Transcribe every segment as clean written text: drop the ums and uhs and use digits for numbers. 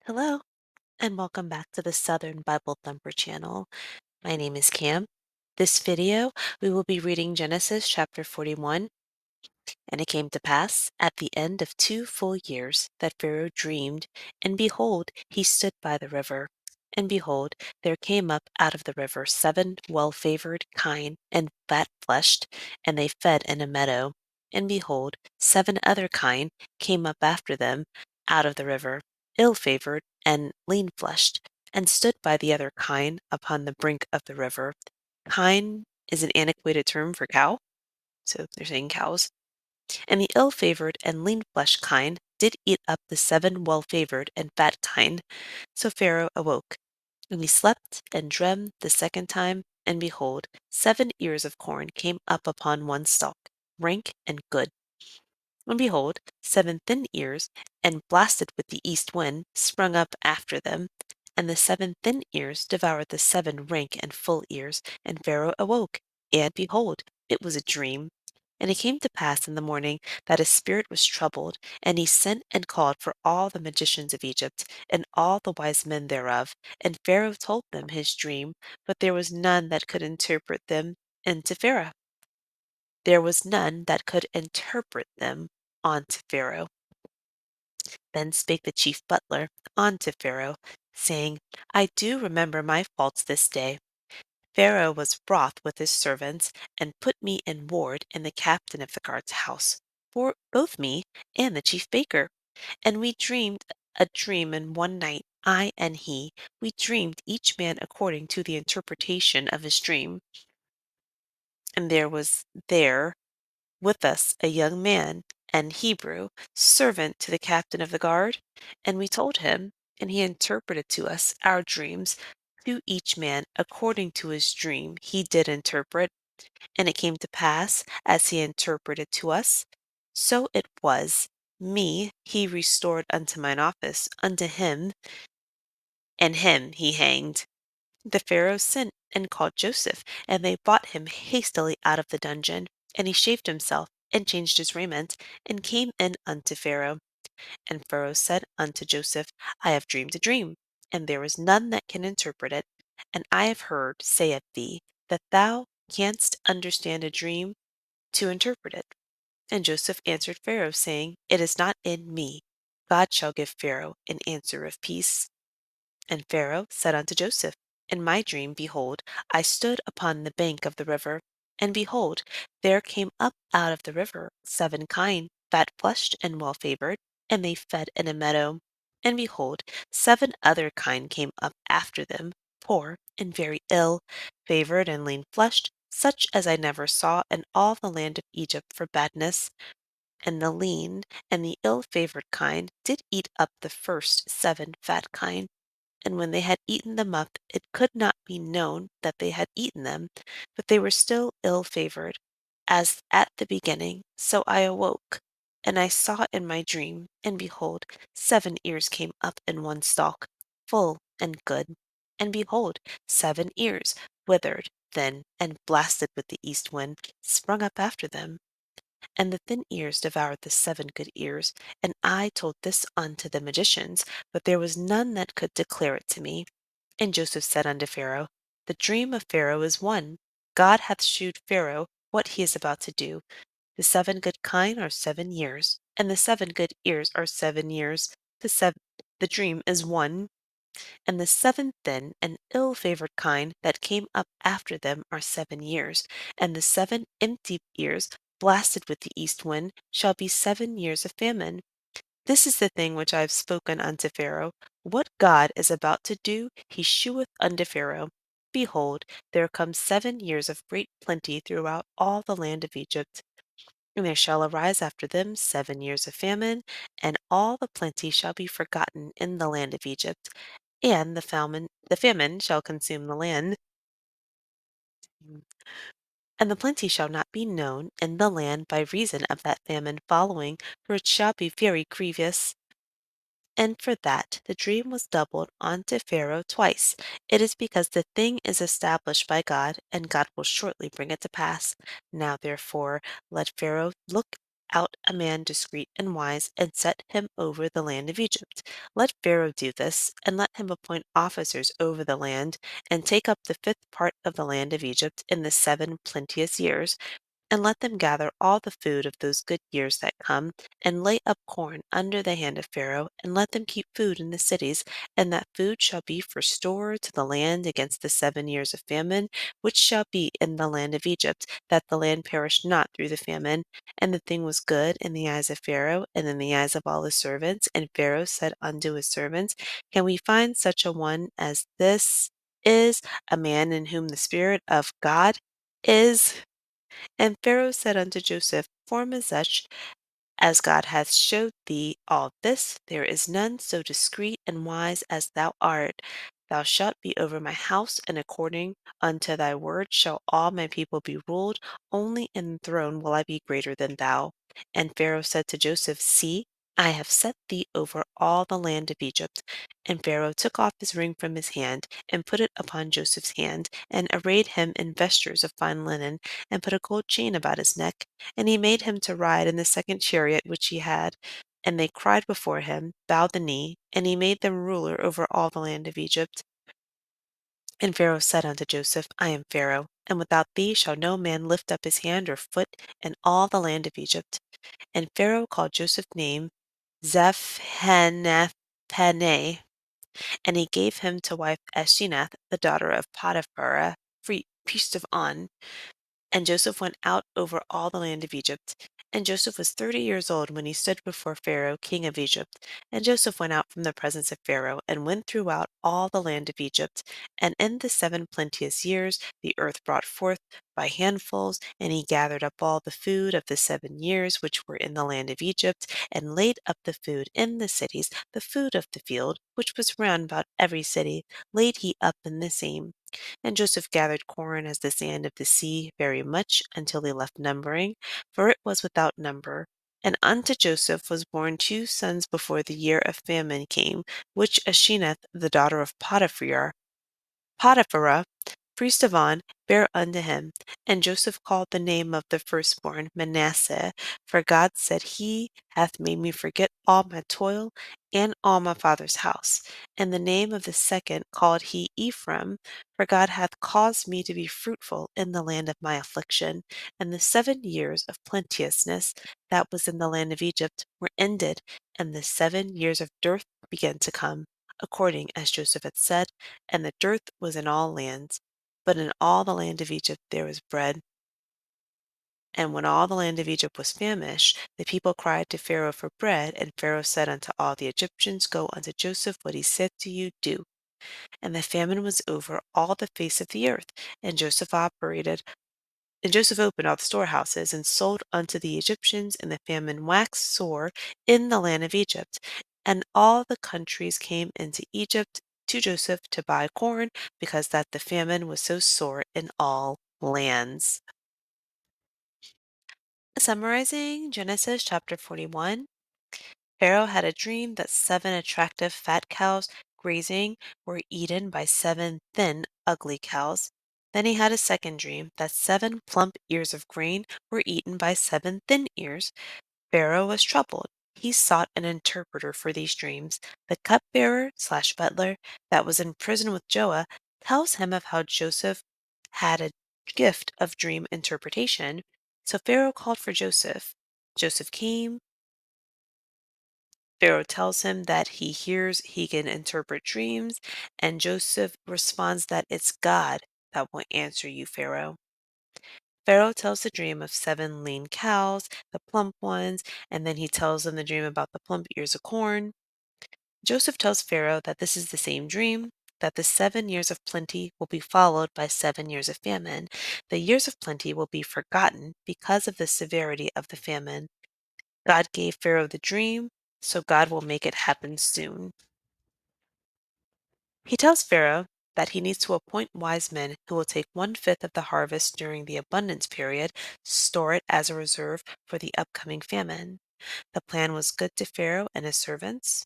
Hello, and welcome back to the Southern Bible Thumper channel. My name is Cam. This video, we will be reading Genesis chapter 41. And it came to pass at the end of 2 full years that Pharaoh dreamed, and behold, he stood by the river. And behold, there came up out of the river 7 well-favored kine and fat-fleshed, and they fed in a meadow. And behold, 7 other kine came up after them out of the river, ill-favored and lean-fleshed, and stood by the other kine upon the brink of the river. Kine is an antiquated term for cow, so they're saying cows. And the ill-favored and lean-fleshed kine did eat up the 7 well-favored and fat kine. So Pharaoh awoke, and he slept and dreamed the second time, and behold, 7 ears of corn came up upon one stalk, rank and good. And behold, 7 thin ears, and blasted with the east wind, sprung up after them. And the 7 thin ears devoured the 7 rank and full ears. And Pharaoh awoke, and behold, it was a dream. And it came to pass in the morning that his spirit was troubled, and he sent and called for all the magicians of Egypt, and all the wise men thereof. And Pharaoh told them his dream, but there was none that could interpret them unto Pharaoh. There was none that could interpret them unto Pharaoh. Then spake the chief butler unto Pharaoh, saying, I do remember my faults this day. Pharaoh was wroth with his servants, and put me in ward in the captain of the guard's house, for both me and the chief baker. And we dreamed a dream in one night, I and he. We dreamed each man according to the interpretation of his dream. And there was there with us a young man, an Hebrew, servant to the captain of the guard, and we told him, and he interpreted to us our dreams, to each man according to his dream he did interpret. And it came to pass, as he interpreted to us, so it was. Me he restored unto mine office, unto him, and him he hanged. The Pharaoh sent and called Joseph, and they brought him hastily out of the dungeon. And he shaved himself, and changed his raiment, and came in unto Pharaoh. And Pharaoh said unto Joseph, I have dreamed a dream, and there is none that can interpret it. And I have heard say of thee, that thou canst understand a dream to interpret it. And Joseph answered Pharaoh, saying, It is not in me. God shall give Pharaoh an answer of peace. And Pharaoh said unto Joseph, In my dream, behold, I stood upon the bank of the river, and behold, there came up out of the river 7 kine, fat-fleshed and well-favored, and they fed in a meadow. And behold, 7 other kine came up after them, poor and very ill, favored and lean-fleshed, such as I never saw in all the land of Egypt for badness. And the lean and the ill-favored kine did eat up the first 7 fat kine. And when they had eaten them up, it could not be known that they had eaten them, but they were still ill-favored, as at the beginning. So I awoke, and I saw in my dream, and behold, 7 ears came up in one stalk, full and good. And behold, 7 ears, withered, thin, and blasted with the east wind, sprung up after them. And the thin ears devoured the 7 good ears. And I told this unto the magicians, but there was none that could declare it to me. And Joseph said unto Pharaoh, The dream of Pharaoh is one. God hath shewed Pharaoh what he is about to do. The 7 good kine are 7 years, and the 7 good ears are 7 years. The dream is one. And the 7 thin and ill-favored kine that came up after them are 7 years, and the 7 empty ears, blasted with the east wind, shall be 7 years of famine. This is the thing which I have spoken unto Pharaoh. What God is about to do, he sheweth unto Pharaoh. Behold, there come 7 years of great plenty throughout all the land of Egypt. And there shall arise after them 7 years of famine, and all the plenty shall be forgotten in the land of Egypt, and the famine shall consume the land, and the plenty shall not be known in the land by reason of that famine following, for it shall be very grievous. And for that the dream was doubled unto Pharaoh twice. It is because the thing is established by God, and God will shortly bring it to pass. Now therefore let Pharaoh look out a man discreet and wise, and set him over the land of Egypt. Let Pharaoh do this, and let him appoint officers over the land, and take up the fifth part of the land of Egypt in the 7 plenteous years, and let them gather all the food of those good years that come, and lay up corn under the hand of Pharaoh, and let them keep food in the cities, and that food shall be for store to the land against the 7 years of famine, which shall be in the land of Egypt, that the land perish not through the famine. And the thing was good in the eyes of Pharaoh, and in the eyes of all his servants. And Pharaoh said unto his servants, Can we find such a one as this is, a man in whom the Spirit of God is? And Pharaoh said unto Joseph, Formosuch as God hath showed thee all this, there is none so discreet and wise as thou art. Thou shalt be over my house, and according unto thy word shall all my people be ruled. Only in the throne will I be greater than thou. And Pharaoh said to Joseph, See, I have set thee over all the land of Egypt. And Pharaoh took off his ring from his hand, and put it upon Joseph's hand, and arrayed him in vestures of fine linen, and put a gold chain about his neck, and he made him to ride in the second chariot which he had. And they cried before him, bowed the knee, and he made them ruler over all the land of Egypt. And Pharaoh said unto Joseph, I am Pharaoh, and without thee shall no man lift up his hand or foot in all the land of Egypt. And Pharaoh called Joseph's name Zephanath-paneh, and he gave him to wife Asenath, the daughter of Potiphar, priest of On. And Joseph went out over all the land of Egypt. And Joseph was 30 years old when he stood before Pharaoh, king of Egypt. And Joseph went out from the presence of Pharaoh, and went throughout all the land of Egypt. And in the 7 plenteous years the earth brought forth by handfuls, and he gathered up all the food of the 7 years which were in the land of Egypt, and laid up the food in the cities, the food of the field, which was round about every city, laid he up in the same. And Joseph gathered corn as the sand of the sea very much, until he left numbering, for it was without number. And unto Joseph was born 2 sons before the year of famine came, which Asenath the daughter of Potiphar, priest of On, bare unto him. And Joseph called the name of the firstborn Manasseh, for God said, He hath made me forget all my toil and all my father's house. And the name of the second called he Ephraim, for God hath caused me to be fruitful in the land of my affliction. And the 7 years of plenteousness that was in the land of Egypt were ended, and the 7 years of dearth began to come, according as Joseph had said, and the dearth was in all lands. But in all the land of Egypt there was bread. And when all the land of Egypt was famished, the people cried to Pharaoh for bread. And Pharaoh said unto all the Egyptians, Go unto Joseph, what he said to you, do. And the famine was over all the face of the earth. And Joseph opened all the storehouses, and sold unto the Egyptians, and the famine waxed sore in the land of Egypt. And all the countries came into Egypt to Joseph to buy corn, because that the famine was so sore in all lands. Summarizing Genesis chapter 41, Pharaoh had a dream that 7 attractive fat cows grazing were eaten by 7 thin, ugly cows. Then he had a second dream that 7 plump ears of grain were eaten by 7 thin ears. Pharaoh was troubled. He sought an interpreter for these dreams. The cupbearer slash butler that was in prison with Joah tells him of how Joseph had a gift of dream interpretation. So Pharaoh called for Joseph. Joseph came. Pharaoh tells him that he hears he can interpret dreams, and Joseph responds that it's God that will answer you, Pharaoh. Pharaoh tells the dream of 7 lean cows, the plump ones, and then he tells them the dream about the plump ears of corn. Joseph tells Pharaoh that this is the same dream, that the 7 years of plenty will be followed by 7 years of famine. The years of plenty will be forgotten because of the severity of the famine. God gave Pharaoh the dream, so God will make it happen soon. He tells Pharaoh that he needs to appoint wise men who will take 1/5 of the harvest during the abundance period, store it as a reserve for the upcoming famine. The plan was good to Pharaoh and his servants.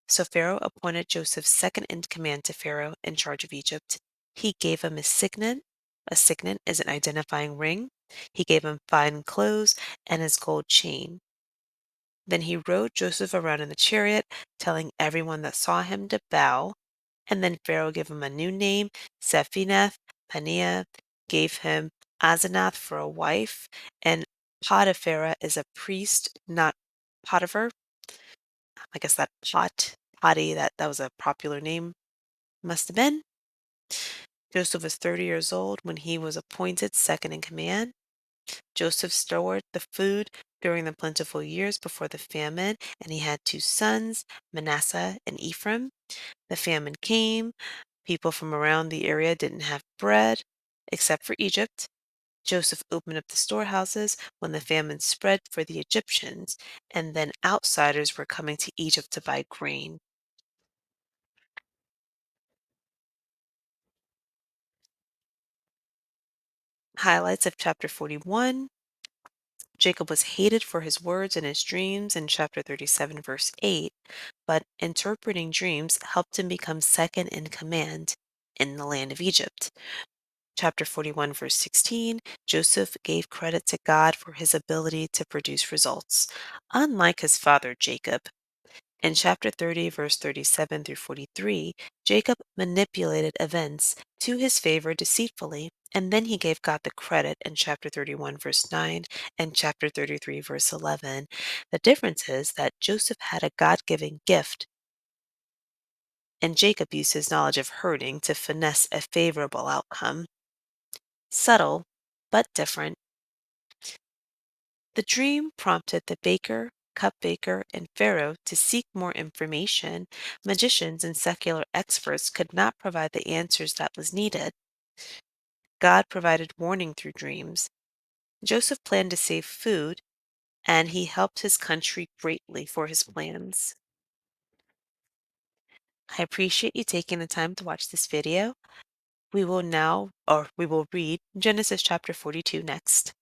So Pharaoh appointed Joseph's second in command to Pharaoh in charge of Egypt. He gave him a signet. A signet is an identifying ring. He gave him fine clothes and his gold chain. Then he rode Joseph around in the chariot, telling everyone that saw him to bow. And then Pharaoh gave him a new name, Sephineth Paneah, gave him Asenath for a wife, and Potiphera is a priest, not Potiphar. I guess that Potty, that was a popular name, must have been. Joseph was 30 years old when he was appointed second in command. Joseph stored the food during the plentiful years before the famine, and he had two sons, Manasseh and Ephraim. The famine came. People from around the area didn't have bread, except for Egypt. Joseph opened up the storehouses when the famine spread for the Egyptians, and then outsiders were coming to Egypt to buy grain. Highlights of chapter 41. Jacob was hated for his words and his dreams in chapter 37, verse 8, but interpreting dreams helped him become second in command in the land of Egypt. Chapter 41, verse 16, Joseph gave credit to God for his ability to produce results, unlike his father Jacob. In chapter 30, verse 37 through 43, Jacob manipulated events to his favor deceitfully, and then he gave God the credit in chapter 31, verse 9, and chapter 33, verse 11. The difference is that Joseph had a God given gift, and Jacob used his knowledge of hurting to finesse a favorable outcome. Subtle, but different. The dream prompted the baker, cupbearer, and Pharaoh to seek more information. Magicians and secular experts could not provide the answers that was needed. God provided warning through dreams. Joseph planned to save food, and he helped his country greatly for his plans. I appreciate you taking the time to watch this video. We will read Genesis chapter 42 next.